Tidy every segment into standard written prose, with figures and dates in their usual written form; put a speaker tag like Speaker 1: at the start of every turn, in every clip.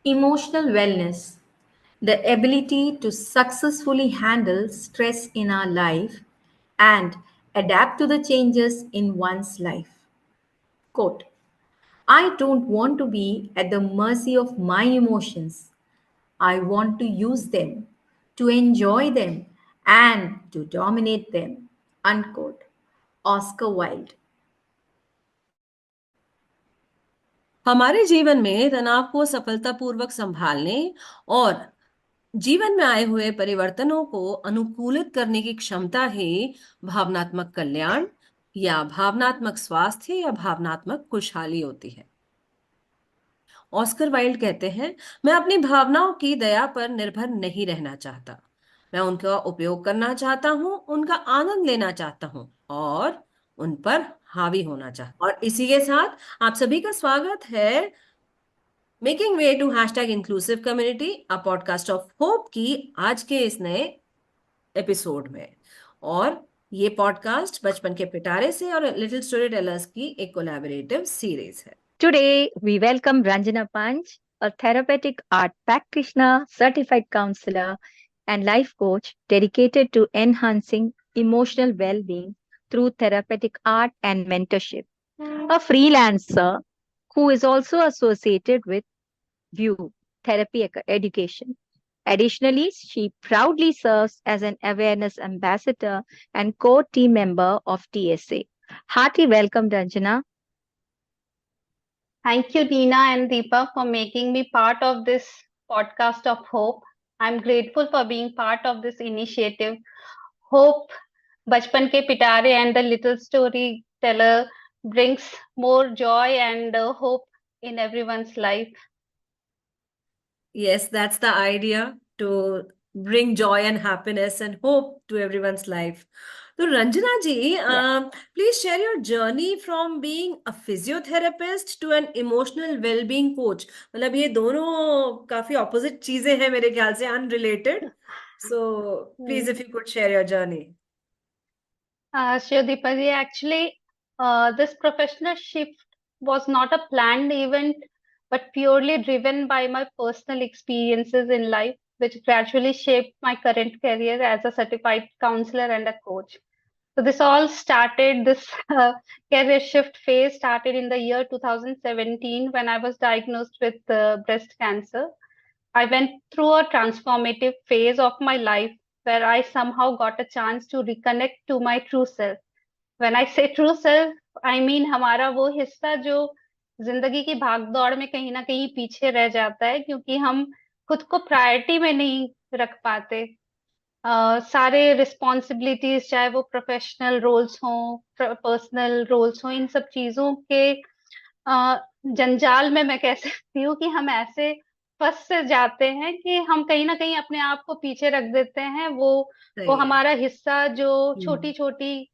Speaker 1: Emotional wellness, the ability to successfully handle stress in our life and adapt to the changes in one's life. Quote, I don't want to be at the mercy of my emotions. I want to use them, to enjoy them, and to dominate them. Unquote. Oscar Wilde.
Speaker 2: हमारे जीवन में तनाव को सफलतापूर्वक संभालने और जीवन में आए हुए परिवर्तनों को अनुकूलित करने की क्षमता ही भावनात्मक कल्याण या भावनात्मक स्वास्थ्य या भावनात्मक खुशहाली होती है। ऑस्कर वाइल्ड कहते हैं, मैं अपनी भावनाओं की दया पर निर्भर नहीं रहना चाहता। मैं उनका उपयोग करना चाहता हूं, उनका आनंद लेना चाहता हूं और उन पर हावी होना चाहता हूं। और इसी के साथ आप सभी का स्वागत है making way to hashtag inclusive community, a podcast of hope की आज के इस नए एपिसोड में। और ये पॉडकास्ट बचपन के पिटारे से और लिटिल स्टोरी टेलर्स की एक कोलैबोरेटिव सीरीज है।
Speaker 3: Today, we welcome Ranjana Panch, a therapeutic art practitioner, certified counselor, and life coach dedicated to enhancing emotional well being through therapeutic art and mentorship. A freelancer who is also associated with VIEW Therapy Education. Additionally, she proudly serves as an awareness ambassador and core team member of TSA. Hearty welcome, Ranjana.
Speaker 4: Thank you, Dina and Deepa, for making me part of this podcast of hope. I'm grateful for being part of this initiative. Hope, Bachpan Ke Pitare and the Little Storyteller brings more joy and hope in everyone's life.
Speaker 2: Yes, that's the idea, to bring joy and happiness and hope to everyone's life. So, Ranjana ji,
Speaker 4: Yeah.
Speaker 2: please share your journey from being a physiotherapist to an emotional well-being coach. मतलब ये दोनों काफी opposite चीजें हैं मेरे ख्याल से, unrelated. So, please, if you could share your journey.
Speaker 4: Sure, Deepa ji, actually, this professional shift was not a planned event, but purely driven by my personal experiences in life, which gradually shaped my current career as a certified counselor and a coach. So this all started, this career shift phase started in the year 2017 when I was diagnosed with breast cancer. I went through a transformative phase of my life where I somehow got a chance to reconnect to my true self. When I say true self, I mean हमारा वो हिस्सा जो जिंदगी की भागदौड़ में कहीं ना कहीं पीछे रह जाता है क्योंकि हम खुद को प्रायोरिटी में नहीं रख पाते। सारे रिस्पॉन्सिबिलिटीज चाहे वो प्रोफेशनल रोल्स हों, पर्सनल रोल्स हों, इन सब चीजों के जंजाल में मैं कह सकती हूँ कि हम ऐसे फंस से जाते हैं कि हम कहीं ना कहीं अपने आप को पीछे रख देते हैं। वो
Speaker 2: सही है।
Speaker 4: हमारा हिस्सा जो
Speaker 2: हम्म।
Speaker 4: छोटी छोटी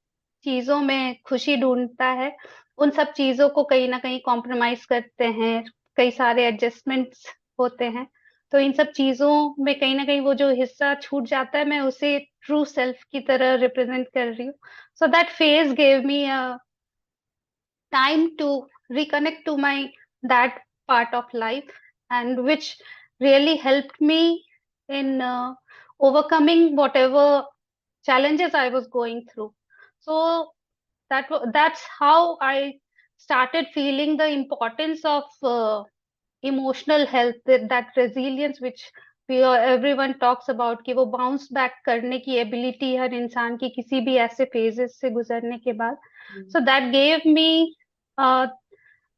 Speaker 4: चीजों में खुशी ढूंढता है, उन सब चीजों को कहीं ना कहीं कॉम्प्रोमाइज करते हैं। कई सारे एडजस्टमेंट्स होते हैं, तो इन सब चीजों में कहीं ना कहीं वो जो हिस्सा छूट जाता है, मैं उसे ट्रू सेल्फ की तरह रिप्रेजेंट कर रही हूँ। So that phase gave me time to reconnect to my that part of life, and which really helped me in overcoming whatever challenges I was going through. So that's how I started feeling the importance of emotional health, that resilience which everyone talks about, कि वो bounce back करने की ability हर इंसान की किसी भी ऐसे phases से गुजरने के बाद. So that gave me uh,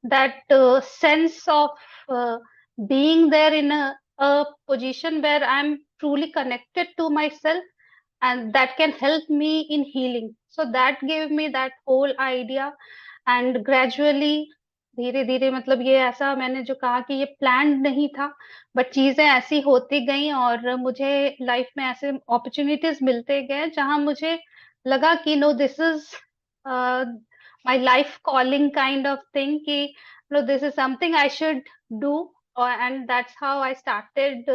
Speaker 4: that sense of uh, being there in a position where I'm truly connected to myself, and that can help me in healing. So that gave me that whole idea, and gradually धीरे धीरे, मतलब ये ऐसा मैंने जो कहा कि ये प्लान्ड नहीं था, बट चीजें ऐसी होती गई और मुझे लाइफ में ऐसे अपॉर्चुनिटीज मिलते गए जहां मुझे लगा कि no, this is my life calling kind of thing, ki no, this is something I should do. And that's how I started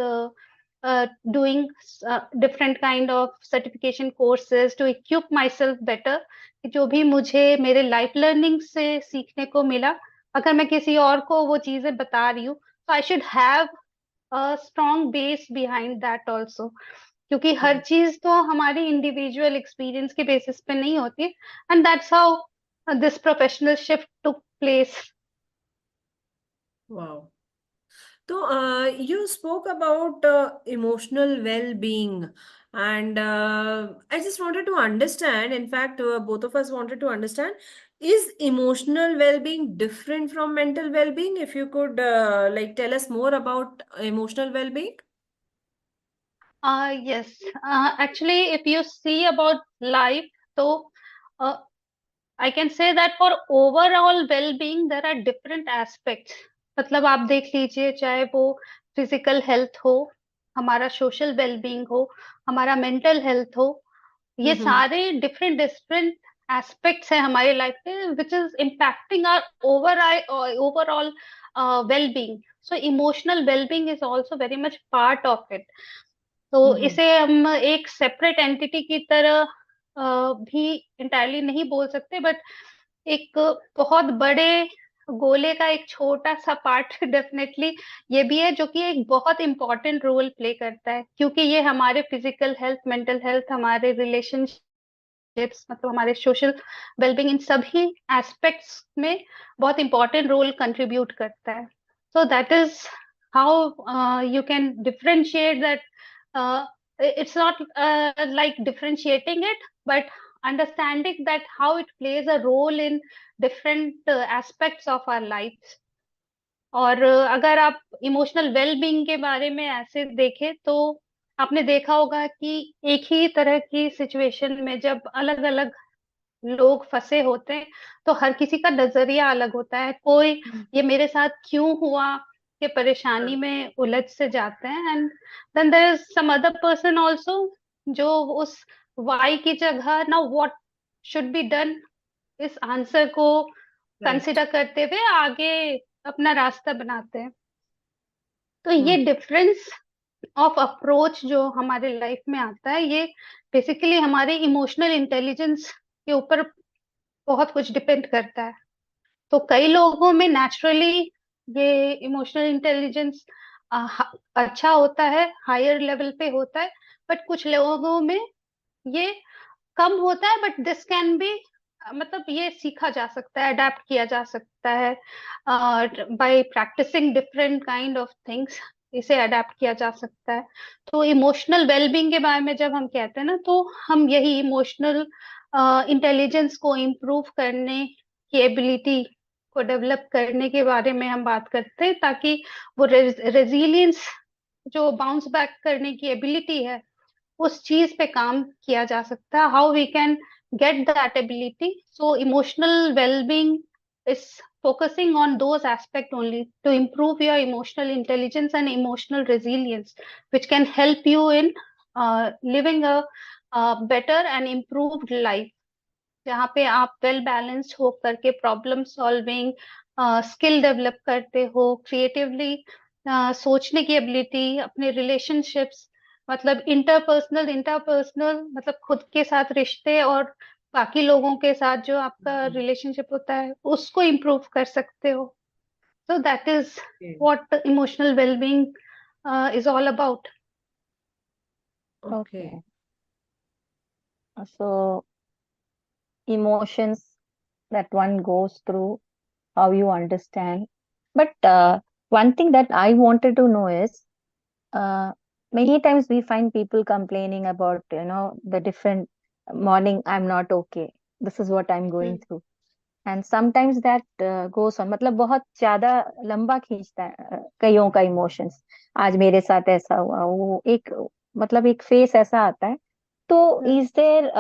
Speaker 4: doing different kind of certification courses to equip myself better, कि जो भी मुझे मेरे life learning से सीखने को मिला, अगर मैं किसी और को वो चीजें बता रही हूँ, तो I should have strong base behind that also, क्योंकि हर चीज तो हमारी इंडिविजुअल एक्सपीरियंस के बेसिस पे नहीं होती, and that's how this professional shift took place.
Speaker 2: Wow. So, you spoke about emotional well-being, and I just wanted to understand. In fact, both of us wanted to understand, is emotional well-being different from mental well-being? If you could like tell us more about emotional well-being.
Speaker 4: Yes, actually, if you see about life, so uh, I can say that for overall well-being there are different aspects. मतलब आप देख लीजिए, चाहे वो physical health हो, हमारा social wellbeing हो, हमारा मेंटल हेल्थ हो, ये
Speaker 2: Mm-hmm.
Speaker 4: सारे डिफरेंट डिफरेंट एस्पेक्ट्स हैं हमारी लाइफ में, which is impacting our overall wellbeing. So emotional wellbeing is also very much part of it. तो
Speaker 2: Mm-hmm.
Speaker 4: इसे हम एक सेपरेट एंटिटी की तरह भी इंटायरली नहीं बोल सकते, बट एक बहुत बड़े गोले का एक छोटा सा पार्ट डेफिनेटली ये भी है, जो कि एक बहुत इंपॉर्टेंट रोल प्ले करता है, क्योंकि ये हमारे फिजिकल हेल्थ, मेंटल हेल्थ, हमारे रिलेशनशिप्स, मतलब हमारे सोशल वेलबींग, इन सभी एस्पेक्ट्स में बहुत इंपॉर्टेंट रोल कंट्रीब्यूट करता है. So that is how you can differentiate that. It's not like differentiating it, but understanding that how it plays a role in different aspects of our lives. और अगर आप emotional wellbeing के बारे में ऐसे देखें, तो आपने देखा होगा कि एक ही तरह की सिचुएशन में जब अलग अलग लोग फंसे होते हैं, तो हर किसी का नजरिया अलग होता है. कोई ये मेरे साथ क्यों हुआ के परेशानी में उलझ से जाते हैं, and then there is some other person also जो उस वाई की जगह ना व्हाट शुड बी डन, इस आंसर को
Speaker 2: Right.
Speaker 4: कंसिडर करते हुए आगे अपना रास्ता बनाते हैं. तो ये डिफरेंस ऑफ अप्रोच जो हमारे लाइफ में आता है, ये बेसिकली हमारे इमोशनल इंटेलिजेंस के ऊपर बहुत कुछ डिपेंड करता है. तो कई लोगों में नेचुरली ये इमोशनल इंटेलिजेंस अच्छा होता है, हायर लेवल पे होता है, बट कुछ लोगों में ये कम होता है. बट दिस कैन बी, मतलब ये सीखा जा सकता है, अडेप्ट किया जा सकता है, by practicing different kind of things, इसे अडेप्ट किया जा सकता है. तो इमोशनल वेलबींग के बारे में जब हम कहते हैं ना, तो हम यही इमोशनल इंटेलिजेंस को इम्प्रूव करने की एबिलिटी को डेवलप करने के बारे में हम बात करते हैं, ताकि वो रेजिलियंस, जो बाउंस बैक करने की एबिलिटी है, उस चीज पे काम किया जा सकता है. How we can get that ability. So emotional wellbeing is focusing on those aspects only to improve your emotional intelligence and emotional resilience, which can help you in living a better and improved life, जहाँ पे आप well balanced हो करके problem solving skill develop करते हो, creatively सोचने की ability, अपने रिलेशनशिप्स, मतलब इंटरपर्सनल मतलब खुद के साथ रिश्ते और बाकी लोगों के साथ जो आपका रिलेशनशिप होता है, उसको इम्प्रूव कर सकते हो. सो that is what emotional wellbeing is all about.
Speaker 2: Okay.
Speaker 3: Okay. So emotions that one goes through, how you understand. But one thing that I wanted to know is, uh, many times we find people complaining about, the different morning, I'm not okay. This is what I'm going through. And sometimes that goes on, मतलब बहुत ज्यादा लंबा खींचता है कईयों का emotions. आज मेरे साथ ऐसा हुआ, वो एक मतलब एक फेस ऐसा आता है. तो is there,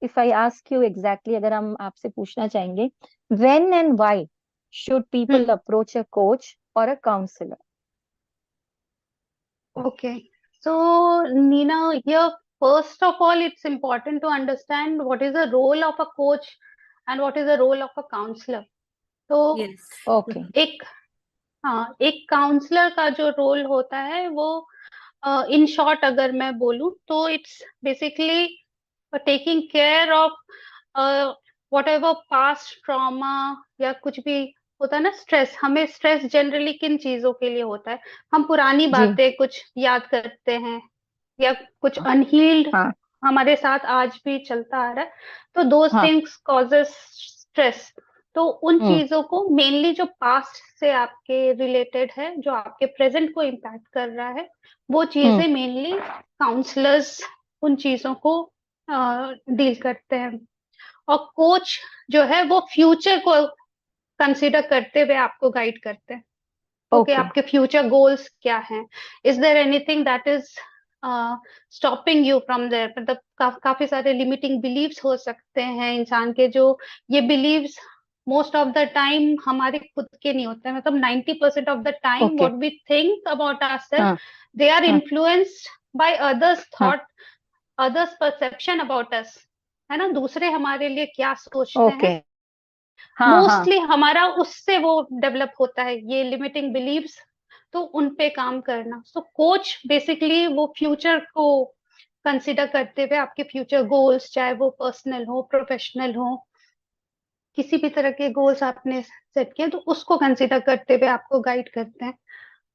Speaker 3: if I ask you exactly, अगर हम आपसे पूछना चाहेंगे, when and why should people approach a coach और a counsellor?
Speaker 4: Okay. So, Nina, here, first of all, it's important to understand what is the role of a coach and what is the role of a counselor. तो
Speaker 2: Yes.
Speaker 3: Okay.
Speaker 4: एक एक counsellor का जो role होता है, वो in short अगर मैं बोलूं, तो it's basically taking care of whatever past trauma या कुछ भी होता है ना स्ट्रेस, हमें स्ट्रेस जनरली किन चीजों के लिए होता है? हम पुरानी
Speaker 3: जी।
Speaker 4: बातें कुछ याद करते हैं, या कुछ अनहील्ड
Speaker 3: हाँ
Speaker 4: हमारे साथ आज भी चलता आ रहा है, तो दोज
Speaker 3: हाँ।
Speaker 4: Things causes stress. तो उन
Speaker 3: हम्म
Speaker 4: चीजों को मेनली जो पास्ट से आपके रिलेटेड है, जो आपके प्रेजेंट को इम्पैक्ट कर रहा है, वो चीजें मेनली काउंसलर्स उन चीजों को डील करते हैं। और कोच जो है वो फ्यूचर को कंसीडर करते हुए आपको गाइड करते हैं। Okay,
Speaker 3: okay.
Speaker 4: आपके फ्यूचर गोल्स क्या हैं? Is there anything that is stopping you from there? मतलब काफी सारे लिमिटिंग बिलीव्स हो सकते हैं इंसान के, जो ये beliefs most of the time हमारे खुद के नहीं होते हैं। मतलब 90% of the time
Speaker 3: okay.
Speaker 4: What we think about ourself,
Speaker 3: हाँ
Speaker 4: दे आर
Speaker 3: हाँ
Speaker 4: इन्फ्लुएंस्ड बाय अदर्स
Speaker 3: हाँ।
Speaker 4: Thought, others perception about us, है ना? दूसरे हमारे लिए क्या सोचते
Speaker 3: ओके।
Speaker 4: हैं,
Speaker 3: हाँ हाँ।
Speaker 4: मोस्टली हमारा उससे वो डेवलप होता है, ये लिमिटिंग बिलीव्स। तो उन पे काम करना, सो कोच बेसिकली वो फ्यूचर को कंसिडर करते हुए आपके फ्यूचर गोल्स, चाहे वो पर्सनल हो प्रोफेशनल हो, किसी भी तरह के गोल्स आपने सेट किए, तो उसको कंसिडर करते हुए आपको गाइड करते हैं।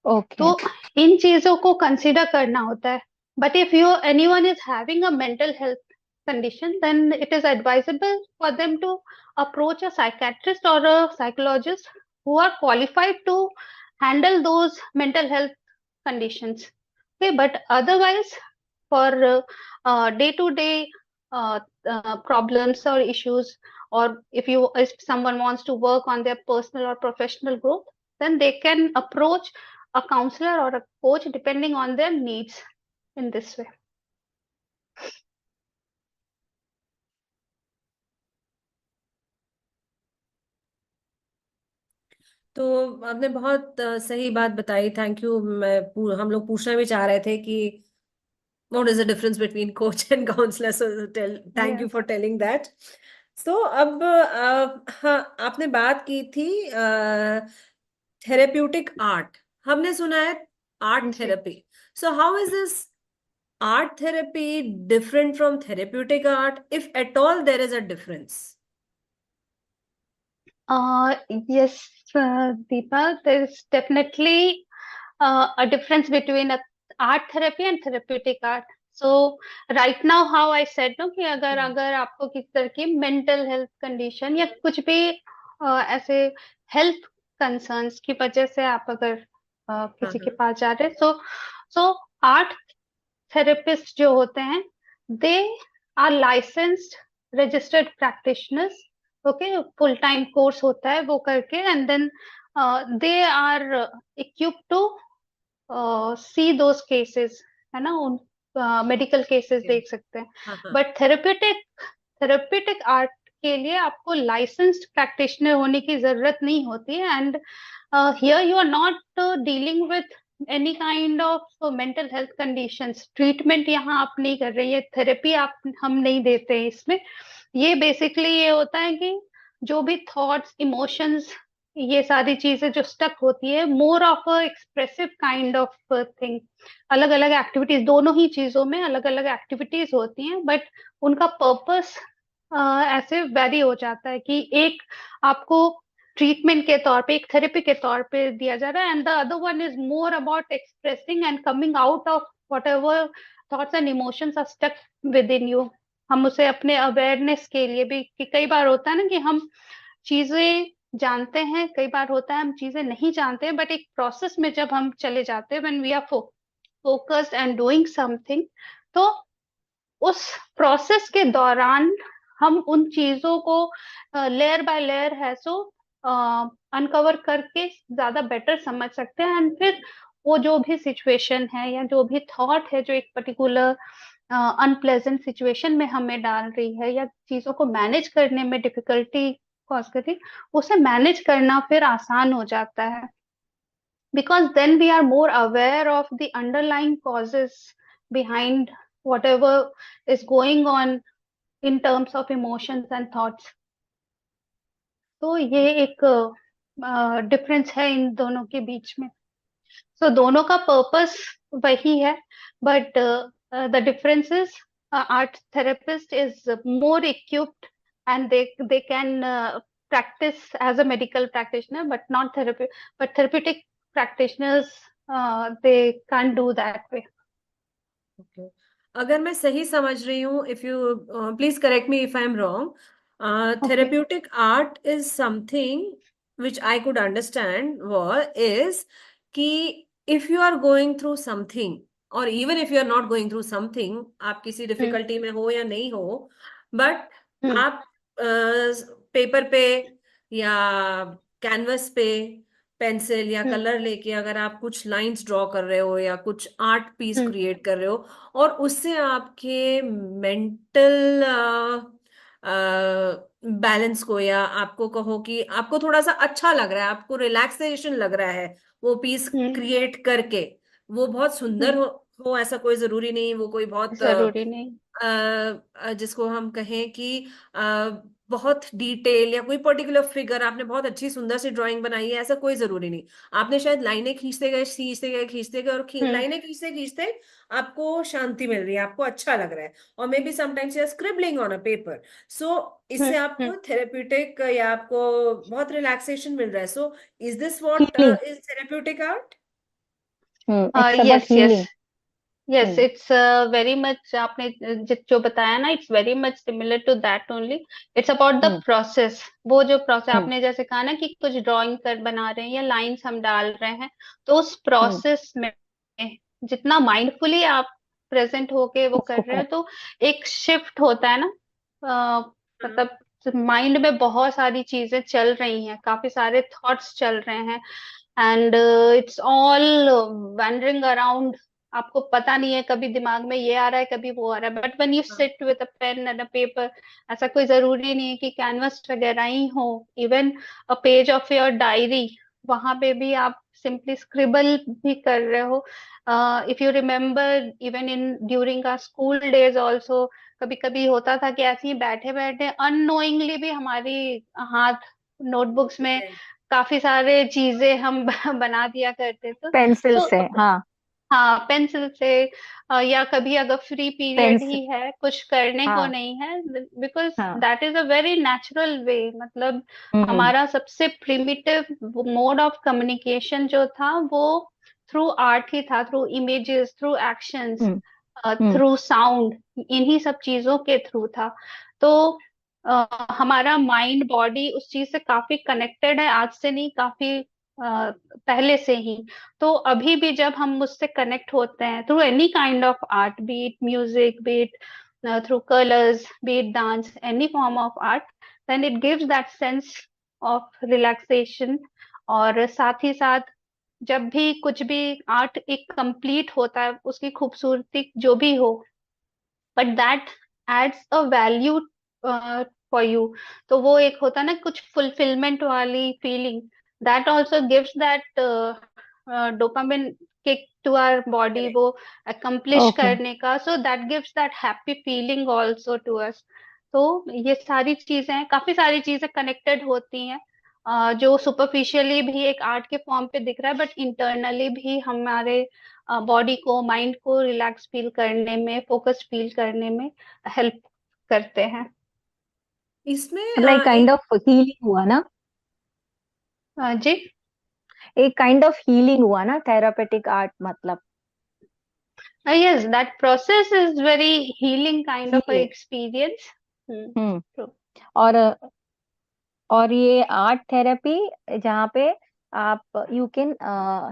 Speaker 3: ओके।
Speaker 4: तो इन चीजों को कंसिडर करना होता है। But if you anyone is having a mental health condition, then it is advisable for them to approach a psychiatrist or a psychologist who are qualified to handle those mental health conditions. Okay, but otherwise, for day-to-day problems or issues, or if someone wants to work on their personal or professional growth, then they can approach a counselor or a coach depending on their needs in this way.
Speaker 2: तो आपने बहुत सही बात बताई, thank you. हम लोग पूछना भी चाह रहे थे कि what is the difference between coach and counselor, so thank you
Speaker 4: Yes.
Speaker 2: for telling that. So अब हाँ, आपने बात की थी थेरेप्यूटिक आर्ट, हमने सुना है आर्ट
Speaker 4: जी।
Speaker 2: Therapy. So how is this art therapy different from therapeutic art, if at all there is a difference?
Speaker 4: Yes, Deepa, there is definitely a difference between art therapy and therapeutic art. So right now, how I said no कि अगर अगर आपको किसी तरह की mental health condition या कुछ भी ऐसे हेल्थ कंसर्न्स की वजह से आप अगर किसी के पास जा रहे, सो आर्ट थेरेपिस्ट जो होते हैं, they are licensed registered practitioners. Okay, full time course होता है वो करके, and then they are equipped to see those cases, है ना? उन मेडिकल केसेस देख सकते हैं। बट थेरेप्यूटिक आर्ट के लिए आपको लाइसेंस्ड प्रैक्टिशनर होने की जरूरत नहीं होती है। And here you are not dealing with any kind of mental health conditions. Treatment यहाँ आप नहीं कर रहे हैं, थेरेपी आप हम नहीं देते हैं इसमें। ये बेसिकली ये होता है कि जो भी थॉट्स, इमोशंस, ये सारी चीजें जो स्टक होती है, मोर of a expressive kind of thing. अलग अलग एक्टिविटीज, दोनों ही चीजों में अलग अलग एक्टिविटीज होती हैं, बट उनका पर्पस ऐसे वेरी हो जाता है कि एक आपको ट्रीटमेंट के तौर पे, एक थेरेपी के तौर पे दिया जा रहा है, and the other one is more about expressing and coming out of whatever thoughts and emotions are stuck within you. हम उसे अपने अवेयरनेस के लिए भी, कि कई बार होता है ना कि हम चीजें जानते हैं, कई बार होता है हम चीजें नहीं जानते हैं, बट एक प्रोसेस में जब हम चले जाते हैं, when we are focused and doing something, तो उस प्रोसेस के दौरान हम उन चीजों को लेयर बाय लेयर है सो अनकवर करके ज्यादा बेटर समझ सकते हैं। एंड फिर वो जो भी सिचुएशन है या जो भी थॉट है जो एक पर्टिकुलर अनप्लेजेंट सिचुएशन में हमें डाल रही है या चीजों को मैनेज करने में डिफिकल्टी कॉज करती है, उसे मैनेज करना फिर आसान हो जाता है। Because then we are more aware of the underlying causes behind whatever is going on in terms of emotions and thoughts. तो ये एक डिफरेंस है इन दोनों के बीच में। सो दोनों का पर्पस वही है, but the difference is art therapist is more equipped and they can practice as a medical practitioner, but not therapy. But therapeutic practitioners, they can't do that way.
Speaker 2: Okay. अगर मैं सही समझ रही हूँ, if you please correct me if I'm wrong,
Speaker 4: Okay.
Speaker 2: therapeutic art is something which I could understand is कि if you are going through something or even if you are not going through something, आप किसी difficulty में हो या नहीं हो, but
Speaker 4: Hmm.
Speaker 2: आप paper पे या कैनवस पे पेंसिल या
Speaker 4: Hmm.
Speaker 2: कलर लेके अगर आप कुछ लाइंस ड्रॉ कर रहे हो या कुछ आर्ट पीस
Speaker 4: Hmm.
Speaker 2: क्रिएट कर रहे हो और उससे आपके मेंटल बैलेंस को या आपको कहो कि आपको थोड़ा सा अच्छा लग रहा है, आपको रिलैक्सेशन लग रहा है वो पीस
Speaker 4: Hmm.
Speaker 2: क्रिएट करके, वो बहुत सुंदर
Speaker 4: Hmm.
Speaker 2: हो ऐसा कोई जरूरी नहीं, वो कोई बहुत
Speaker 4: जरूरी नहीं।
Speaker 2: जिसको हम कहें कि बहुत डिटेल या कोई पर्टिकुलर फिगर आपने बहुत अच्छी सुंदर सी ड्राइंग बनाई है, ऐसा कोई जरूरी नहीं। आपने शायद लाइनें खींचते गए खींचते गए खींचते गए और
Speaker 4: Hmm.
Speaker 2: लाइनें खींचते खींचते आपको शांति मिल रही है, आपको अच्छा लग रहा है, और maybe sometimes you are scribbling on a paper, so
Speaker 4: Hmm.
Speaker 2: इससे
Speaker 4: Hmm.
Speaker 2: आपको थेरेप्यूटिक या आपको बहुत रिलैक्सेशन मिल रहा है। So is this what
Speaker 3: Healing.
Speaker 2: Is therapeutic art?
Speaker 3: It's about
Speaker 4: Yes, yes.
Speaker 3: healing.
Speaker 4: Yes,
Speaker 3: Hmm.
Speaker 4: it's very much आपने जो बताया ना, it's very much similar to that only. It's about the
Speaker 3: Hmm.
Speaker 4: process. वो जो process
Speaker 3: Hmm.
Speaker 4: आपने जैसे कहा ना कि कुछ ड्राइंग कर बना रहे हैं या लाइंस हम डाल रहे हैं, तो उस
Speaker 3: Hmm.
Speaker 4: प्रोसेस में जितना माइंडफुली आप प्रेजेंट होके वो
Speaker 3: उसको
Speaker 4: कर रहे हो,
Speaker 3: कर।
Speaker 4: तो एक शिफ्ट होता है ना। मतलब माइंड में बहुत सारी चीजें चल रही हैं, काफी सारे थॉट्स चल रहे हैं, and it's all wandering around. आपको पता नहीं है, कभी दिमाग में ये आ रहा है, कभी वो आ रहा है, but when you sit with a pen and a paper, ऐसा कोई जरूरी नहीं है कि कैनवस वगैरह ही हो, even a page of your diary, वहां पे भी आप सिंपली स्क्रिबल भी कर रहे हो। If you remember, even in during our school days also, कभी कभी होता था कि ऐसे ही बैठे बैठे अननोइंगली भी हमारी हाथ नोटबुक्स में काफी सारे चीजें हम बना दिया करते थे।
Speaker 3: पेंसिल
Speaker 4: तो
Speaker 3: से, हाँ।
Speaker 4: हाँ, पेंसिल से, या कभी अगर फ्री पीरियड
Speaker 3: पेंसिल,
Speaker 4: ही है, कुछ करने को
Speaker 3: हाँ
Speaker 4: नहीं है, बिकॉज
Speaker 3: हाँ।
Speaker 4: That is a very natural way. मतलब
Speaker 3: हम्म।
Speaker 4: हमारा सबसे प्रिमिटिव मोड ऑफ कम्युनिकेशन जो था वो थ्रू आर्ट ही था, थ्रू इमेजेस, थ्रू एक्शंस,
Speaker 3: हम्म। हम्म।
Speaker 4: थ्रू साउंड, इन्हीं सब चीजों के थ्रू था। तो हमारा माइंड बॉडी उस चीज से काफी कनेक्टेड है, आज से नहीं, काफी पहले से ही। तो अभी भी जब हम उससे कनेक्ट होते हैं through any kind of art, be it music, be it through colours, be it dance, any form of art, then it gives that sense of relaxation. और साथ ही साथ जब भी कुछ भी आर्ट एक कंप्लीट होता है, उसकी खूबसूरती जो भी हो, but that adds a value for you, तो वो एक होता है ना कुछ फुलफिलमेंट वाली फीलिंग, that also gives that dopamine kick to our body, वो अकम्प्लिश
Speaker 3: ओके।
Speaker 4: करने का, so that gives that happy feeling also to us. तो ये सारी चीजें, काफी सारी चीजें कनेक्टेड होती हैं, जो सुपरफिशियली भी एक आर्ट के फॉर्म पे दिख रहा है, बट इंटरनली भी हमारे बॉडी को, माइंड को रिलैक्स फील करने में, फोकस फील करने में हेल्प करते हैं।
Speaker 2: इसमें
Speaker 3: मतलब एक काइंड
Speaker 2: एक
Speaker 3: ऑफ हीलिंग हुआ ना,
Speaker 4: जी।
Speaker 3: एक काइंड ऑफ हीलिंग हुआ ना थेरापेटिक आर्ट, मतलब
Speaker 4: yes, that process is very healing kind of
Speaker 3: healing.
Speaker 4: Experience.
Speaker 3: Hmm.
Speaker 4: True.
Speaker 3: और ये आर्ट थेरेपी जहाँ पे आप यू कैन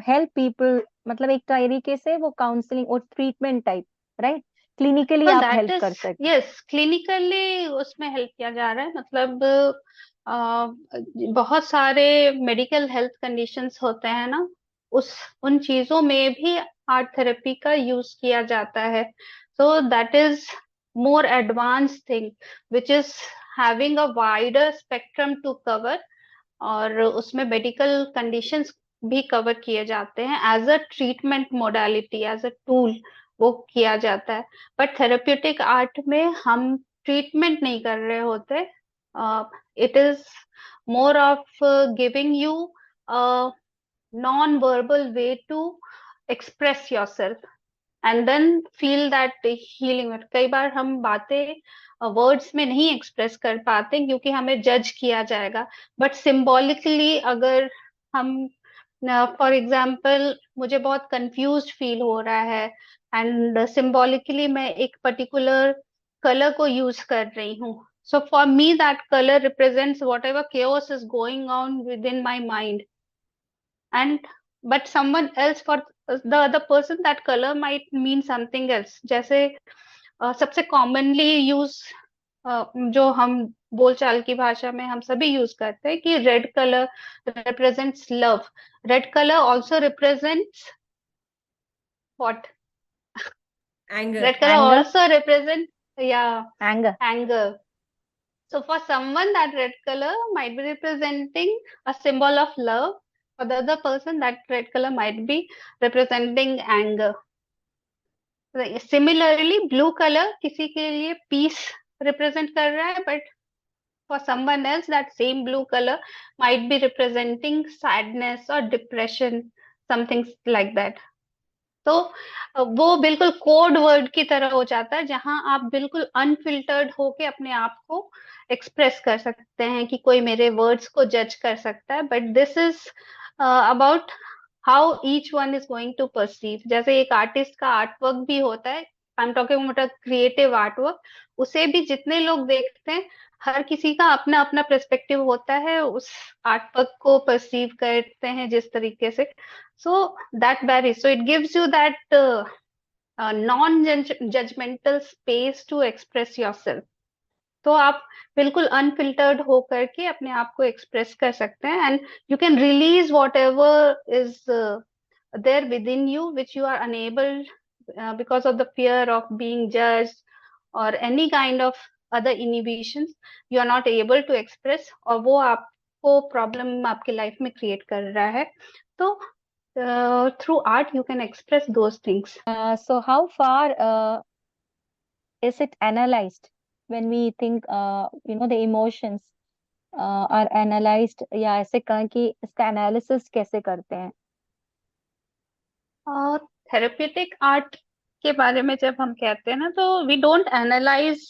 Speaker 3: हेल्प पीपल, मतलब एक तरीके से वो काउंसलिंग और ट्रीटमेंट टाइप, राइट? क्लिनिकली आप
Speaker 4: दैट
Speaker 3: हेल्प
Speaker 4: इज,
Speaker 3: कर सकते।
Speaker 4: यस, क्लिनिकली उसमें हेल्प किया जा रहा है। मतलब बहुत सारे मेडिकल हेल्थ कंडीशंस होते हैं ना, उस उन चीजों में भी आर्ट थेरेपी का यूज किया जाता है। So that is more advance thing which is having a wider spectrum to cover, और उसमें मेडिकल कंडीशंस भी कवर किए जाते हैं as a treatment modality, as a tool वो किया जाता है। बट थेरेप्यूटिक आर्ट में हम ट्रीटमेंट नहीं कर रहे होते, it is more of giving you non verbal way to express yourself, and then feel that healing. कई बार हम बातें वर्ड्स में नहीं एक्सप्रेस कर पाते क्योंकि हमें जज किया जाएगा, बट सिंबॉलिकली अगर हम, फॉर एग्जाम्पल मुझे बहुत कंफ्यूज फील हो रहा है एंड सिंबॉलिकली मैं एक पर्टिकुलर कलर को यूज कर रही हूँ, so for me that color represents whatever chaos is going on within my mind, and but someone else, for the other person, that color might mean something else. जैसे सबसे commonly use जो हम बोलचाल की भाषा में हम सभी यूज करते हैं कि red colour represents love. Red colour also represents what?
Speaker 2: Anger.
Speaker 4: Red colour
Speaker 3: Anger.
Speaker 4: Also represent या
Speaker 3: Anger.
Speaker 4: anger. So for someone, that red color might be representing a symbol of love. For the other person, that red color might be representing anger. Similarly, blue color किसी के लिए peace represent कर रहा है, but for someone else, that same blue color might be representing sadness or depression, something like that. तो वो बिल्कुल code word की तरह हो जाता है जहां आप बिल्कुल अनफिल्टर्ड होके अपने आप को एक्सप्रेस कर सकते हैं कि कोई मेरे वर्ड्स को जज कर सकता है, but this is about how each one is going to perceive. जैसे एक आर्टिस्ट का आर्ट वर्क भी होता है, I am talking about a creative art work, उसे भी जितने लोग देखते हैं हर किसी का अपना अपना पर्सपेक्टिव होता है, उस आर्ट वर्क को परसीव करते हैं जिस तरीके से. So that varies. So it gives you that non-judgmental space to express yourself. तो आप बिल्कुल अनफिल्टर्ड होकर के अपने आप को एक्सप्रेस कर सकते हैं, and you can release whatever is there within you which you are unable because of the fear of being judged और any kind of other inhibitions you are not able to express, और वो आपको problem आपके life में create कर रहा है. तो through art you can express those things.
Speaker 3: So how far is it analyzed when we think the emotions are analyzed, या ऐसे कहें कि इसका एनालिसिस कैसे करते हैं?
Speaker 4: थेरेप्यूटिक आर्ट के बारे में जब हम कहते हैं ना, तो we don't analyse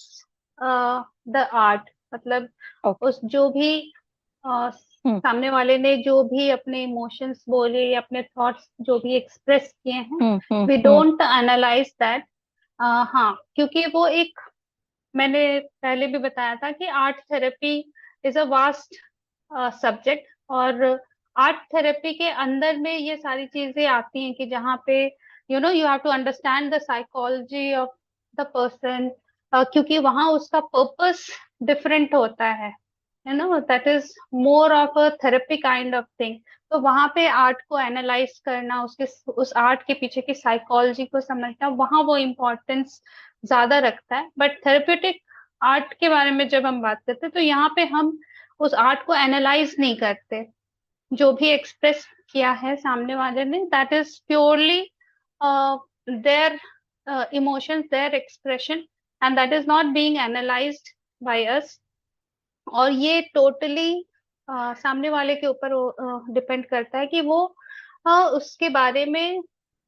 Speaker 4: the art. मतलब उस जो भी सामने वाले ने जो भी अपने इमोशंस बोले या अपने थॉट्स जो भी एक्सप्रेस किए हैं, वी डोंट एनालाइज दैट. हाँ, क्योंकि वो एक, मैंने पहले भी बताया था कि art therapy is a vast subject, और आर्ट थेरेपी के अंदर में ये सारी चीजें आती हैं कि जहाँ पे you have to understand the psychology of the person, क्योंकि वहाँ उसका पर्पस डिफरेंट होता है, that is more of a therapy kind of thing. तो वहां पे आर्ट को एनालाइज करना, उसके उस आर्ट के पीछे की साइकोलॉजी को समझना, वहां वो इम्पोर्टेंस ज्यादा रखता है. बट थेरेप्यूटिक आर्ट के बारे में जब हम बात करते हैं तो यहाँ पे हम उस आर्ट को एनालाइज नहीं करते. जो भी एक्सप्रेस किया है सामने वाले ने, that is purely their emotions, their expression, and that is not being analysed by us. और ये टोटली सामने वाले के ऊपर डिपेंड करता है कि वो उसके बारे में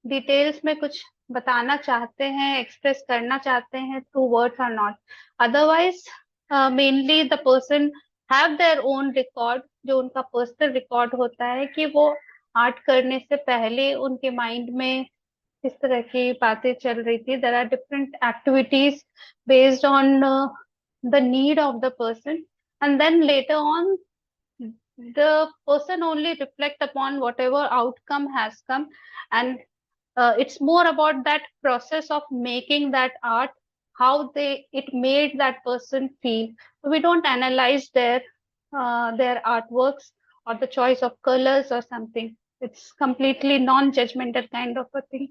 Speaker 4: डिटेल्स में कुछ बताना चाहते हैं, एक्सप्रेस करना चाहते हैं थ्रू वर्ड्स और not. Otherwise mainly the person have their own record, जो उनका पर्सनल रिकॉर्ड होता है कि वो आर्ट करने से पहले उनके माइंड में किस तरह की बातें चल रही थी. There are different activities based on the need of the person, and then later on the person only reflect upon whatever outcome has come, and it's more about that process of making that art, how it made that person feel. So we don't analyze their artworks or the choice of colors or something. It's completely non-judgmental kind of a thing.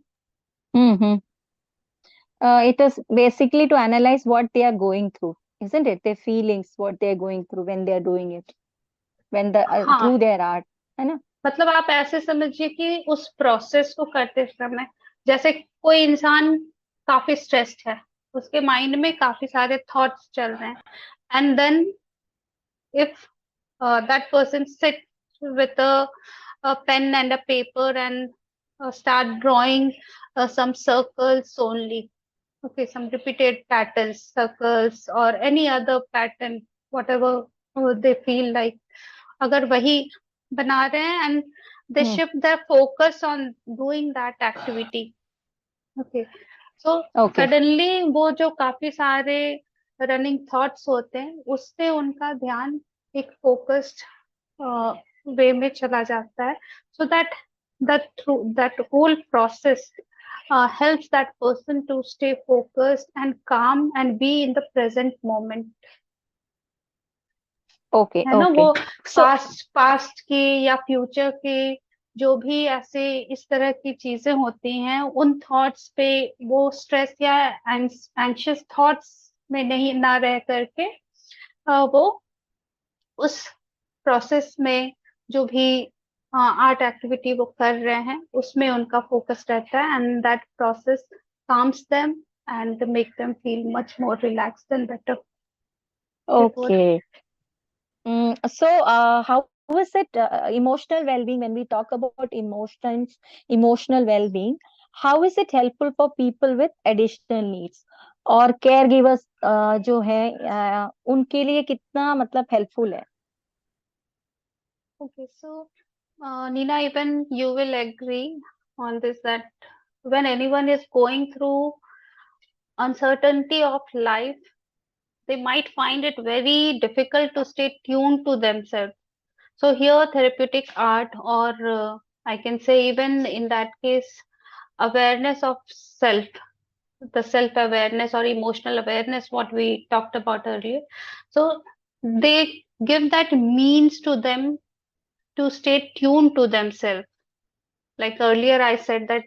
Speaker 3: It is basically to analyze what they are going through, isn't it? Their feelings, what they are going through when they are doing it, when through their art, है ना?
Speaker 4: मतलब आप ऐसे समझिए कि उस process को करते समय, जैसे कोई इंसान काफी स्ट्रेस्ड है, उसके माइंड में काफी सारे थॉट्स चल रहे हैं, and then if that person sit with a pen and a paper and start drawing some circles only. Okay, some repeated patterns, circles or any other pattern, whatever they feel like. अगर वही बना रहे हैं and they
Speaker 3: Hmm.
Speaker 4: shift their focus on doing that activity. Okay, so
Speaker 3: Okay.
Speaker 4: suddenly वो जो काफी सारे running thoughts होते हैं उससे उनका ध्यान एक फोकस्ड वे में चला जाता है, so that whole process helps that person to stay focused and calm and be in the present moment.
Speaker 3: Okay.
Speaker 4: है ना,
Speaker 3: Okay.
Speaker 4: वो
Speaker 3: So,
Speaker 4: पास्ट के या फ्यूचर के जो भी ऐसे इस तरह की चीजें होती हैं उन थॉट्स पे वो स्ट्रेस या एंशियस थॉट्स में नहीं ना रह करके वो उस प्रोसेस में जो भी आर्ट एक्टिविटी वो कर रहे हैं उसमें उनका फोकस रहता है, and that process calms them and make them feel much more relaxed and better before.
Speaker 3: okay. So, how is it emotional well-being when we talk about emotional well-being? How is it helpful for people with additional needs? और care givers जो है उनके लिए कितना मतलब helpful है?
Speaker 4: Okay, so Nina, even you will agree on this that when anyone is going through uncertainty of life, they might find it very difficult to stay tuned to themselves. So here, therapeutic art, or I can say even in that case, awareness of self, the self-awareness or emotional awareness, what we talked about earlier. So they give that means to them to stay tuned to themselves. Like earlier I said that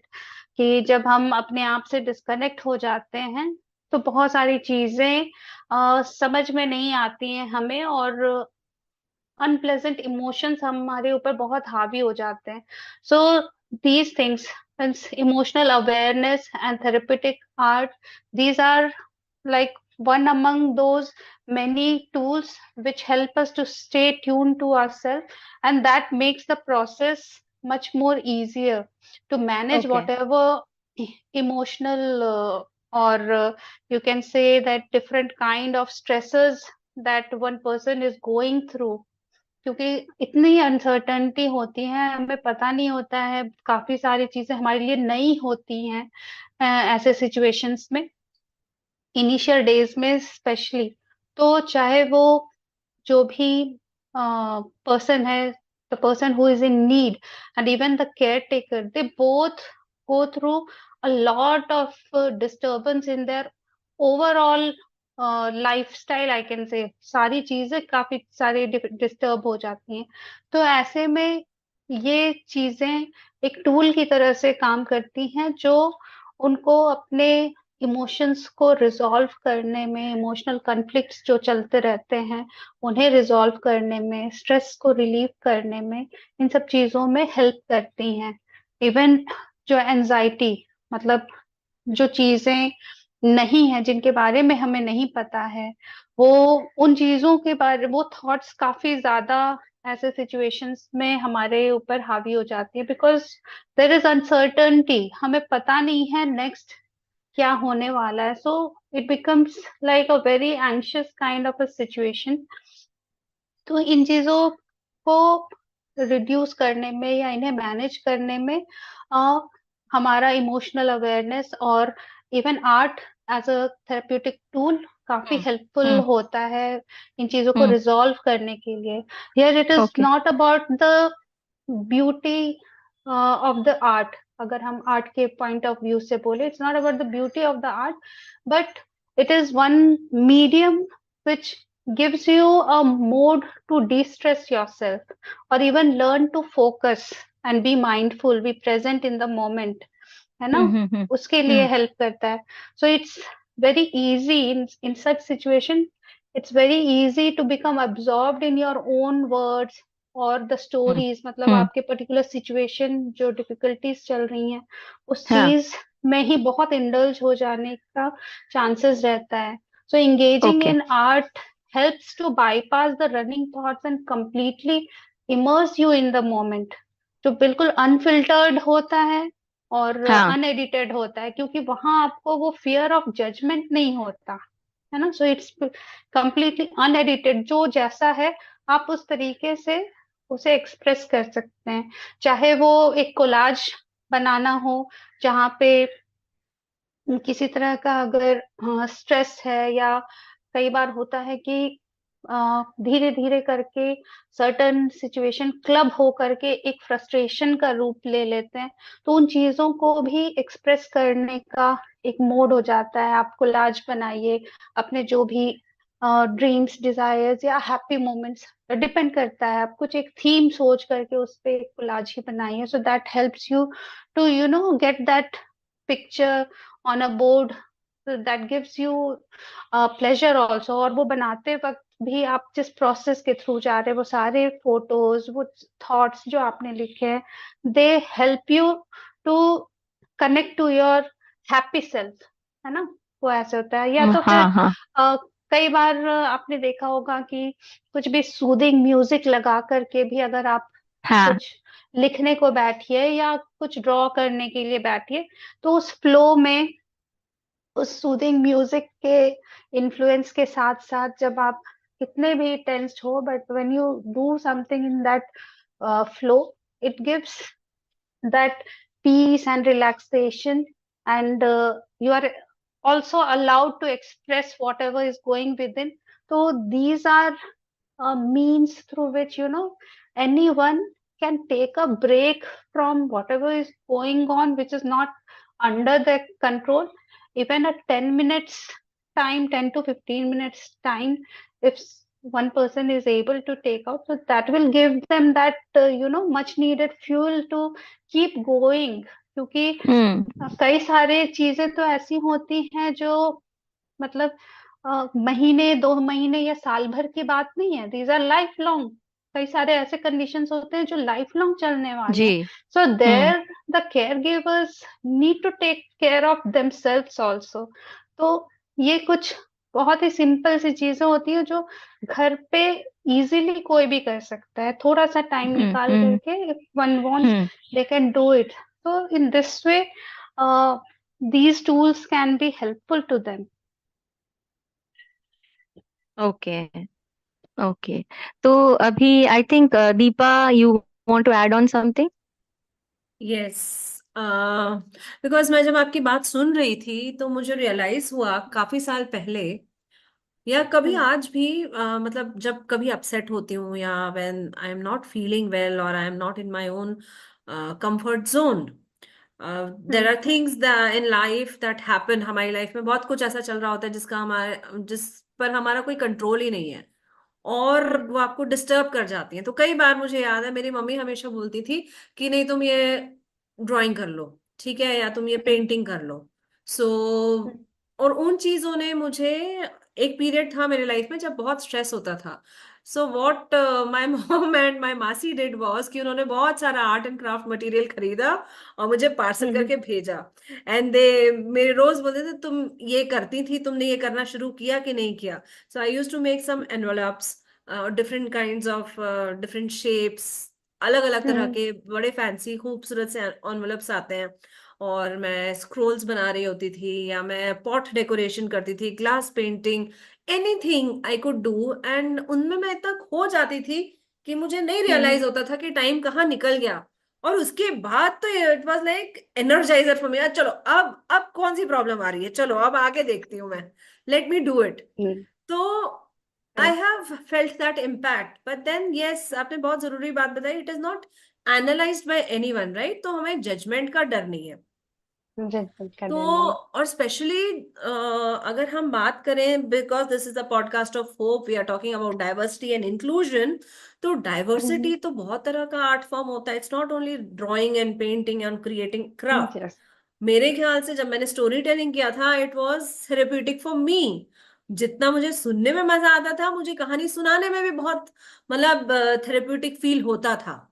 Speaker 4: कि जब हम अपने आप से disconnect हो जाते हैं तो बहुत सारी चीजें समझ में नहीं आती हैं हमें, और अनप्लेजेंट इमोशंस हमारे ऊपर बहुत हावी हो जाते हैं. So these things, emotional awareness and therapeutic art, these are like one among those many tools which help us to stay tuned to ourselves, and that makes the process much more easier to manage
Speaker 3: Okay.
Speaker 4: whatever emotional or you can say that different kind of stresses that one person is going through. क्योंकि इतनी uncertainty होती है, हमें पता नहीं होता है, काफी सारी चीजें हमारे लिए नई होती हैं ऐसे सिचुएशंस में, इनिशियल डेज में स्पेशली. तो चाहे वो जो भी पर्सन है, the person who is in need and even the care taker, they both go through a lot of disturbance in their overall lifestyle, I can say. सारी चीजें काफी सारी डिस्टर्ब हो जाती हैं. तो ऐसे में ये चीजें एक टूल की तरह से काम करती हैं जो उनको अपने इमोशंस को रिजॉल्व करने में, इमोशनल कॉन्फ्लिक्ट्स जो चलते रहते हैं उन्हें रिजॉल्व करने में, स्ट्रेस को रिलीव करने में, इन सब चीजों में हेल्प करती हैं. इवन जो एंजाइटी, मतलब जो चीजें नहीं है, जिनके बारे में हमें नहीं पता है, वो उन चीजों के बारे, वो थॉट्स काफी ज्यादा ऐसे सिचुएशंस में हमारे ऊपर हावी हो जाती है, बिकॉज देयर इज अनसर्टेनिटी, हमें पता नहीं है नेक्स्ट क्या होने वाला है. So it becomes like a very anxious kind of a situation. तो इन चीजों को रिड्यूस करने में या इन्हें मैनेज करने में हमारा इमोशनल अवेयरनेस और even art as a therapeutic tool काफी हेल्पफुल होता है इन चीजों को रिजॉल्व करने के लिए. Here it is
Speaker 3: Okay.
Speaker 4: Not about the beauty of the art. अगर हम आर्ट के पॉइंट ऑफ व्यू से बोले, it's not about the beauty of the art, but it is one medium which gives you a mode to de-stress yourself or even learn to focus and be mindful, be present in the moment, है ना, उसके लिए help करता है. So it's very easy in such situation, it's very easy to become absorbed in your own words और the stories. मतलब आपके particular situation जो डिफिकल्टीज चल रही हैं उस चीज में ही बहुत इंडल्ज हो जाने का चांसेस रहता है. So engaging in art helps to bypass the running thoughts and completely immerse you in the moment. जो बिल्कुल अनफिल्टर्ड होता है और
Speaker 3: हाँ
Speaker 4: अनएडिटेड होता है, क्योंकि वहां आपको वो फियर ऑफ जजमेंट नहीं होता है ना। सो इट्स कंप्लीटली अनएडिटेड, जो जैसा है आप उस तरीके से उसे एक्सप्रेस कर सकते हैं। चाहे वो एक कोलाज बनाना हो, जहाँ पे किसी तरह का अगर स्ट्रेस है, या कई बार होता है कि धीरे धीरे करके सर्टन सिचुएशन क्लब हो करके एक फ्रस्ट्रेशन का रूप ले लेते हैं, तो उन चीजों को भी एक्सप्रेस करने का एक मोड हो जाता है। आप कोलाज बनाइए, अपने जो भी ड्रीम्स, डिजायर्स या हैप्पी मोमेंट्स, डिपेंड करता है, आप कुछ एक थीम सोच करके उस पे एक कोलाज ही बनाइए, so that helps you to get that picture on a board, so that gives you pleasure also। और वो बनाते वक्त भी आप जिस प्रोसेस के थ्रू जा रहे हैं, वो सारे फोटोज, वो थॉट्स जो आपने लिखे हैं, they help you to connect to your happy self, है ना। वो ऐसे होता है। या तो फिर
Speaker 3: हाँ हाँ
Speaker 4: कई बार आपने देखा होगा कि कुछ भी सूदिंग म्यूजिक लगा करके भी अगर आप
Speaker 3: हाँ
Speaker 4: कुछ लिखने को बैठिए या कुछ ड्रॉ करने के लिए बैठिए, तो उस फ्लो में, उस सूदिंग म्यूजिक के इन्फ्लुएंस के साथ साथ, जब आप कितने भी टेंस्ड हो, but when you do something in that flow, it gives that peace and relaxation, and you are also allowed to express whatever is going within. So these are means through which anyone can take a break from whatever is going on, which is not under their control. Even a 10 minutes time, 10 to 15 minutes time, if one person is able to take out, so that will give them that much needed fuel to keep going। क्योंकि कई सारे चीजें तो ऐसी होती हैं जो मतलब महीने, 2 महीने या साल भर की बात नहीं है, दीज आर लाइफ लॉन्ग। कई सारे ऐसे कंडीशंस होते हैं जो लाइफ लॉन्ग चलने वाले
Speaker 3: जी
Speaker 4: हैं। So there the care givers need to take care of themselves also. तो ये कुछ बहुत ही सिंपल सी चीजें होती है जो घर पे इजीली कोई भी कर सकता है, थोड़ा सा टाइम निकाल करके। If one wants, they can do it. so in this way, these tools can be helpful to them।
Speaker 3: Okay okay. तो अभी I think Deepa, you want to add on something?
Speaker 2: Yes, because मैं जब आपकी बात सुन रही थी तो मुझे रियलाइज हुआ काफी साल पहले, या कभी
Speaker 4: हम्म,
Speaker 2: आज भी, मतलब जब कभी अपसेट होती हूँ या when I am not feeling well और I am not in my own comfort zone, there
Speaker 4: hmm,
Speaker 2: are things in life that happen. हमारी लाइफ में बहुत कुछ ऐसा चल रहा होता है जिस पर हमारा कोई कंट्रोल ही नहीं है, और
Speaker 4: हम्म,
Speaker 2: वो आपको डिस्टर्ब कर जाती हैं। तो कई बार मुझे याद है मेरी मम्मी हमेशा बोलती थी कि नहीं तुम ये ड्राइंग कर लो, ठीक है, या तुम ये
Speaker 4: हम्म,
Speaker 2: पेंटिंग कर लो। सो
Speaker 4: हम्म,
Speaker 2: और उन चीजों ने मुझे, एक पीरियड था मेरे लाइफ में जब बहुत स्ट्रेस होता था, so what my mom and my मासी डिड वाज कि उन्होंने बहुत सारा आर्ट एंड क्राफ्ट मटेरियल खरीदा और मुझे पार्सल
Speaker 4: हम्म,
Speaker 2: करके भेजा। एंड दे मेरे रोज बोलते थे तुम ये करती थी, तुमने ये करना शुरू किया कि नहीं किया। So I used to make some envelopes, different kinds of different shapes, अलग अलग तरह
Speaker 4: हम्म,
Speaker 2: के बड़े फैंसी खूबसूरत से एनवलप्स आते हैं, और मैं स्क्रोल्स बना रही होती थी, या मैं पॉट डेकोरेशन करती थी, glass painting, anything I could do. And उनमें मैं इतना खो जाती थी कि मुझे नहीं
Speaker 4: हम्म,
Speaker 2: रियलाइज होता था कि टाइम कहाँ निकल गया। और उसके बाद तो it was like energiser for me. चलो अब कौन सी प्रॉब्लम आ रही है, चलो अब आगे देखती हूँ मैं, let me do it.
Speaker 4: Hmm,
Speaker 2: तो I have felt that impact, but then yes, आपने बहुत जरूरी बात बताई, it is not analysed by anyone, right. तो हमें जजमेंट का डर नहीं है।
Speaker 4: जजमेंट का
Speaker 2: तो
Speaker 4: डर नहीं है।
Speaker 2: और स्पेशली अगर हम बात करें, because this is a podcast of hope, we are talking about diversity and inclusion, तो डाइवर्सिटी तो बहुत तरह का आर्ट फॉर्म होता है। It's not only drawing and painting and creating craft.
Speaker 4: Yes.
Speaker 2: मेरे ख्याल से जब मैंने स्टोरी टेलिंग किया था, it was therapeutic for me. जितना मुझे सुनने में मजा आता था, मुझे कहानी सुनाने में भी बहुत, मतलब थेरेप्यूटिक फील होता था।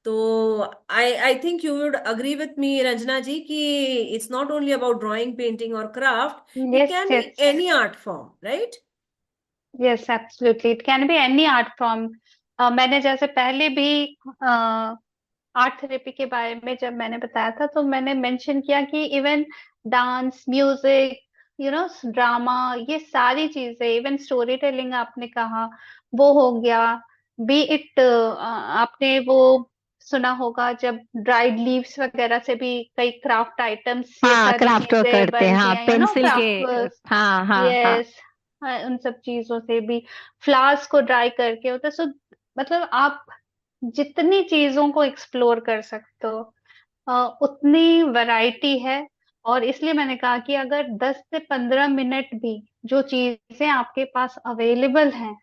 Speaker 2: तो I think you would agree with me Ranjana ji कि it's not only about drawing, painting और craft, it
Speaker 4: yes,
Speaker 2: can be
Speaker 4: yes,
Speaker 2: any art form, right.
Speaker 4: Yes, absolutely, it can be any art form. मैंने जैसे पहले भी art therapy के बारे में जब मैंने बताया था, तो मैंने मेंशन किया कि इवन डांस, म्यूजिक, ड्रामा, ये सारी चीजें, इवन स्टोरी टेलिंग आपने कहा, वो हो गया। बी इट, आपने वो सुना होगा जब ड्राइड लीव्स वगैरह से भी कई क्राफ्ट आइटम्स, ये
Speaker 3: हाँ,
Speaker 4: सारी
Speaker 3: क्राफ्ट वर्क
Speaker 4: चीजें
Speaker 3: करते हैं, हाँ,
Speaker 4: बनती हैं,
Speaker 3: पेंसिल के।
Speaker 4: क्राफ्ट।
Speaker 3: हाँ हाँ हाँ।
Speaker 4: यस, उन सब चीजों से भी, फ्लावर्स को ड्राई करके होता है। सो मतलब आप जितनी चीजों को एक्सप्लोर कर सकते हो, उतनी वैरायटी है। और इसलिए मैंने कहा कि अगर 10 से 15 मिनट भी जो चीजें आपके पास अवेलेबल हैं,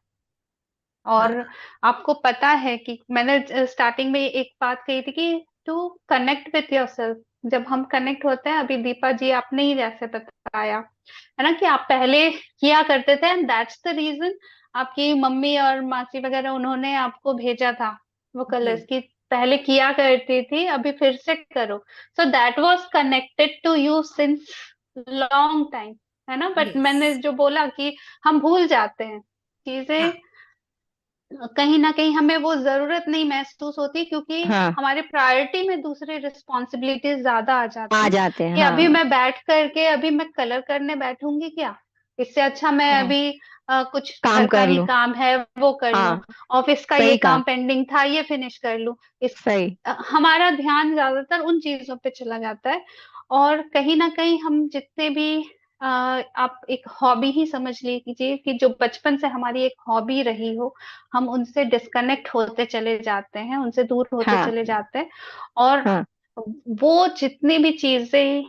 Speaker 4: और
Speaker 2: हाँ,
Speaker 4: आपको पता है कि मैंने स्टार्टिंग में एक बात कही थी कि टू कनेक्ट विथ योरसेल्फ, जब हम कनेक्ट होते हैं, अभी दीपा जी आपने ही जैसे बताया है ना, कि आप पहले किया करते थे, एंड दैट्स द रीजन आपकी मम्मी और मासी वगैरह उन्होंने आपको भेजा था वो
Speaker 2: जी,
Speaker 4: कलर्स की, पहले किया करती थी, अभी फिर से करो। So that was connected to you since long time, है ना। बट
Speaker 2: यस,
Speaker 4: मैंने जो बोला कि हम भूल जाते हैं
Speaker 2: हाँ,
Speaker 4: चीजें, कहीं ना कहीं हमें वो जरूरत नहीं महसूस होती, क्योंकि
Speaker 3: हाँ,
Speaker 4: हमारे प्रायोरिटी में दूसरी रिस्पॉन्सिबिलिटीज ज्यादा आ जाती
Speaker 3: आ
Speaker 4: हैं,
Speaker 3: जाते हैं,
Speaker 4: कि अभी
Speaker 3: हाँ।
Speaker 4: मैं बैठ करके अभी मैं कलर करने बैठूंगी क्या, इससे अच्छा मैं
Speaker 3: हाँ,
Speaker 4: अभी कुछ घर
Speaker 3: काम
Speaker 4: का
Speaker 3: कर
Speaker 4: ही
Speaker 3: लो।
Speaker 4: काम है वो कर लूं,
Speaker 3: हाँ,
Speaker 4: ऑफिस का ये
Speaker 3: सही कहा।
Speaker 4: काम पेंडिंग था ये फिनिश कर लूं।
Speaker 3: सही।
Speaker 4: हमारा ध्यान ज्यादातर उन चीजों पे चला जाता है। और कहीं ना कहीं हम जितने भी, आप एक हॉबी ही समझ लीजिए कि जो बचपन से हमारी एक हॉबी रही हो, हम उनसे डिस्कनेक्ट होते चले जाते हैं, उनसे दूर होते
Speaker 3: हाँ
Speaker 4: चले जाते हैं। और
Speaker 3: हाँ।
Speaker 4: वो जितनी भी चीजें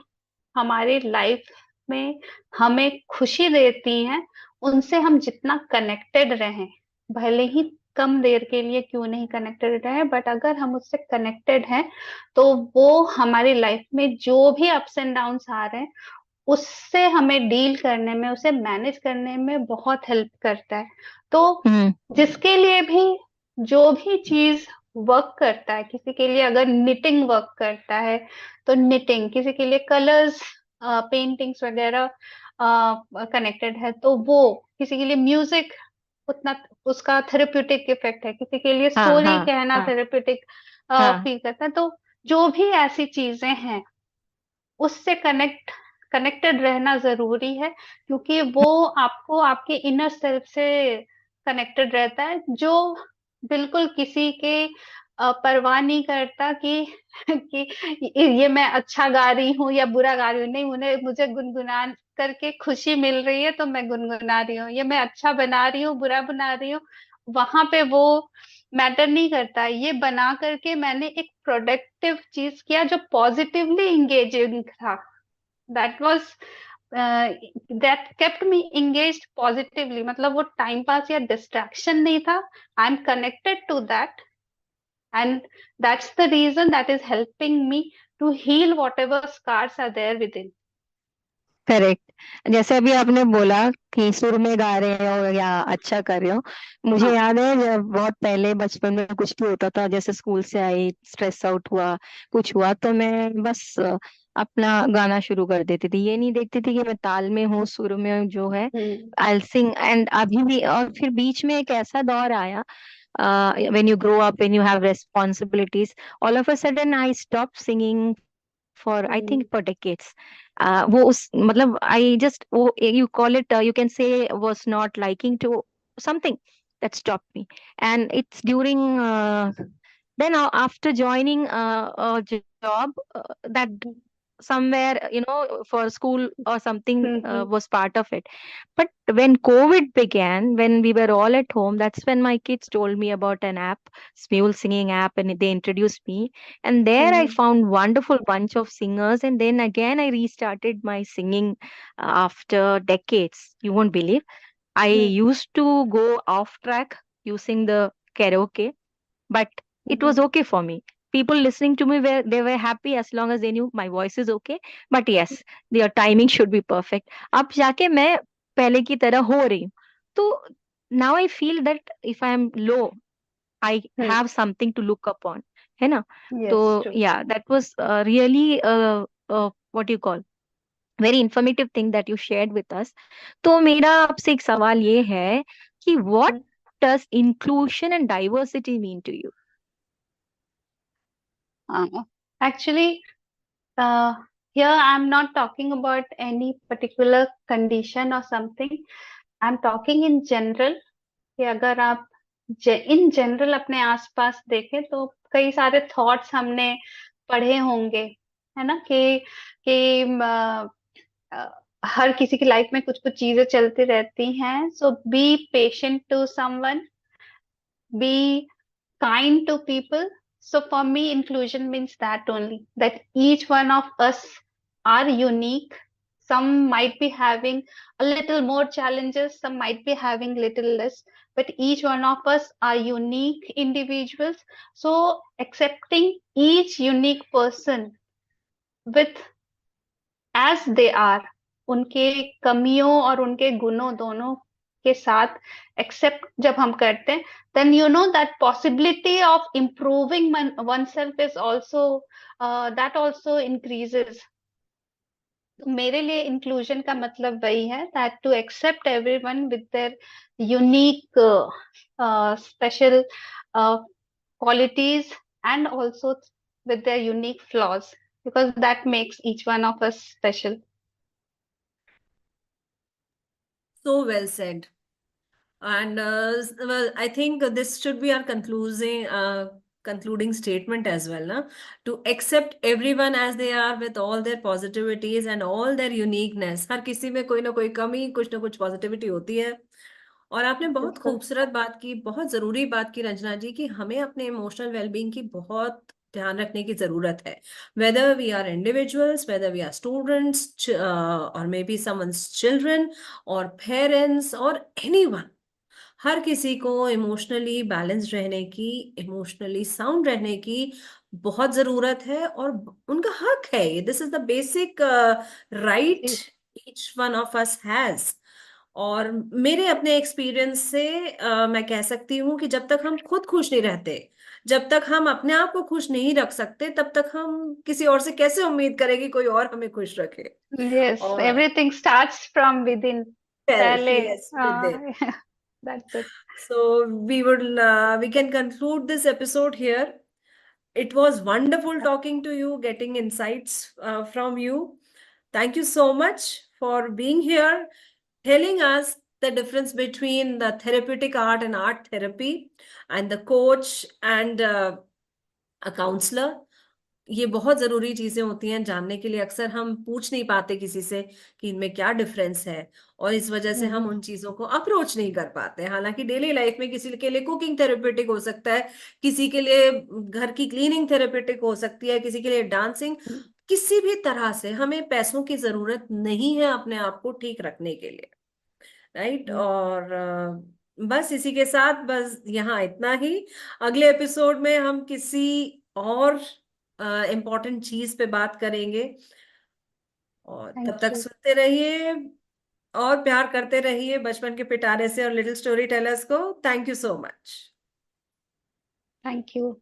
Speaker 4: हमारे लाइफ में हमें खुशी देती हैं, उनसे हम जितना कनेक्टेड रहें, भले ही कम देर के लिए क्यों नहीं कनेक्टेड रहे, बट अगर हम उससे कनेक्टेड हैं, तो वो हमारी लाइफ में जो भी अप्स एंड डाउन्स आ रहे हैं, उससे हमें डील करने में, उसे मैनेज करने में बहुत हेल्प करता है। तो
Speaker 3: हम्म।
Speaker 4: जिसके लिए भी जो भी चीज वर्क करता है, किसी के लिए अगर निटिंग वर्क करता है तो निटिंग, किसी के लिए कलर्स, पेंटिंग्स वगैरह कनेक्टेड है तो वो, किसी के लिए म्यूजिक उतना उसका थेरेप्यूटिक इफेक्ट है, किसी के लिए
Speaker 3: हाँ
Speaker 4: स्टोरी
Speaker 3: हाँ
Speaker 4: कहना
Speaker 3: हाँ
Speaker 4: थेरेप्यूटिक
Speaker 3: हाँ।
Speaker 4: फील करता है। तो जो भी ऐसी चीजें हैं, उससे कनेक्टेड रहना जरूरी है, क्योंकि वो आपको आपके इनर सेल्फ से कनेक्टेड रहता है, जो बिल्कुल किसी के परवाह नहीं करता कि कि ये मैं अच्छा गा रही हूँ या बुरा गा रही हूँ, नहीं, उन्हें मुझे गुनगुना करके खुशी मिल रही है तो मैं गुनगुना रही हूँ, ये मैं अच्छा बना रही हूँ बुरा बना रही हूँ, वहां पे वो मैटर नहीं करता। ये बना करके मैंने एक प्रोडक्टिव चीज किया जो पॉजिटिवली इंगेजिंग था, that was that kept me engaged positively, मतलब वो टाइम पास या डिस्ट्रैक्शन नहीं था, I am connected to that, and that's the reason that is helping me to heal whatever scars are there within.
Speaker 3: Correct. जैसे अभी आपने बोला कि सुर में गा रहे हो या अच्छा कर रहे हो, मुझे
Speaker 4: हाँ।
Speaker 3: याद है जब बहुत पहले बचपन में कुछ भी होता था, जैसे स्कूल से आई, स्ट्रेस आउट हुआ, कुछ हुआ, तो मैं बस अपना गाना शुरू कर देती थी। ये नहीं देखती थी कि मैं ताल में हूँ, सुर में जो है,
Speaker 4: हम्म।
Speaker 3: आई सिंग। एंड अभी भी, और फिर बीच में एक ऐसा दौर आया, when you grow up, when you have responsibilities, all of a sudden I stopped singing for, I
Speaker 4: hmm.
Speaker 3: think, for decades. वो उस मतलब I just, वो you call it, you can say, was not liking to something that stopped me. And it's during, then after joining a job, that somewhere, for school or something,
Speaker 4: hmm.
Speaker 3: was part of it. But when COVID began, when we were all at home, that's when my kids told me about an app, Smule singing app, and they introduced me. And there I
Speaker 4: hmm.
Speaker 3: found wonderful bunch of singers. And then again I restarted my singing after decades. You won't believe. I
Speaker 4: hmm.
Speaker 3: used to go off track using the karaoke, but it
Speaker 4: hmm.
Speaker 3: was okay for me. People listening to me were, they were happy as long as they knew my voice is okay. But yes, their timing should be perfect. अब जाके मैं पहले की तरह हो रही हूँ. तो now I feel that if I am low, I
Speaker 4: hmm.
Speaker 3: have something to look upon, है ना?
Speaker 4: यस,
Speaker 3: तो
Speaker 4: true.
Speaker 3: yeah, that was really what you call, very informative thing that you shared with us. तो मेरा आपसे एक सवाल ये है कि what does inclusion and diversity mean to you?
Speaker 4: Actually, here I'm not talking about any particular condition or something. I'm talking in general कि अगर आप इन जनरल अपने आसपास देखें तो कई सारे थॉट्स हमने पढ़े होंगे, है ना, कि हर किसी की लाइफ में कुछ कुछ चीजें चलती रहती हैं. So be patient to someone, be kind to people. So for me, inclusion means that only, that each one of us are unique. Some might be having a little more challenges, some might be having little less, but each one of us are unique individuals. So accepting each unique person with as they are, उनके कमियों और उनके गुणों दोनों के साथ accept जब हम करते हैं, then you know that possibility of improving oneself is also that also increases. मेरे लिए इंक्लूजन का मतलब वही है, that to accept everyone with their unique special qualities and also with their unique flaws, because that makes each one of us special.
Speaker 2: So well said. And well, I think this should be our concluding statement as well, na? To accept everyone as they are with all their positivities and all their uniqueness. हर किसी में कोई ना कोई कमी, कुछ ना कुछ positivity होती है. और आपने बहुत
Speaker 4: बिल्कुल.
Speaker 2: खूबसूरत बात की, बहुत जरूरी बात की रंजना जी, कि हमें अपने इमोशनल वेलबींग की बहुत ध्यान रखने की जरूरत है. Whether we are individuals, whether we are students, और मे बी समवंस चिल्ड्रन और पेरेंट्स और एनीवन, हर किसी को इमोशनली बैलेंस्ड रहने की, इमोशनली साउंड रहने की बहुत जरूरत है, और उनका हक है ये. This is the basic right each one of us has. और मेरे अपने एक्सपीरियंस से मैं कह सकती हूँ कि जब तक हम खुद खुश नहीं रहते, जब तक हम अपने आप को खुश नहीं रख सकते, तब तक हम किसी और से कैसे उम्मीद करें कि कोई और हमें खुश रखे.
Speaker 4: Yes,
Speaker 2: और
Speaker 4: everything starts from within.
Speaker 2: Self,
Speaker 4: पहले,
Speaker 2: yes, with.
Speaker 4: that's it.
Speaker 2: So we can conclude this episode here. It was wonderful talking to you, getting insights from you. Thank you so much for being here, telling us the difference between the therapeutic art and art therapy, and the coach and a counselor. ये बहुत जरूरी चीजें होती हैं जानने के लिए. अक्सर हम पूछ नहीं पाते किसी से कि इनमें क्या डिफरेंस है, और इस वजह से हम उन चीजों को अप्रोच नहीं कर पाते. हालांकि डेली लाइफ में किसी के लिए कुकिंग थेरेपेटिक हो सकता है, किसी के लिए घर की क्लीनिंग थेरेपेटिक हो सकती है, किसी के लिए डांसिंग. किसी भी तरह से हमें पैसों की जरूरत नहीं है अपने आप को ठीक रखने के लिए, राइट. और बस इसी के साथ बस यहाँ इतना ही. अगले एपिसोड में हम किसी और इम्पोर्टेंट चीज पे बात करेंगे. और तब
Speaker 4: Thank
Speaker 2: तक
Speaker 4: you.
Speaker 2: सुनते रहिए और प्यार करते रहिए बचपन के पिटारे से और लिटिल स्टोरी टेलर्स को. Thank you so much.
Speaker 4: Thank you.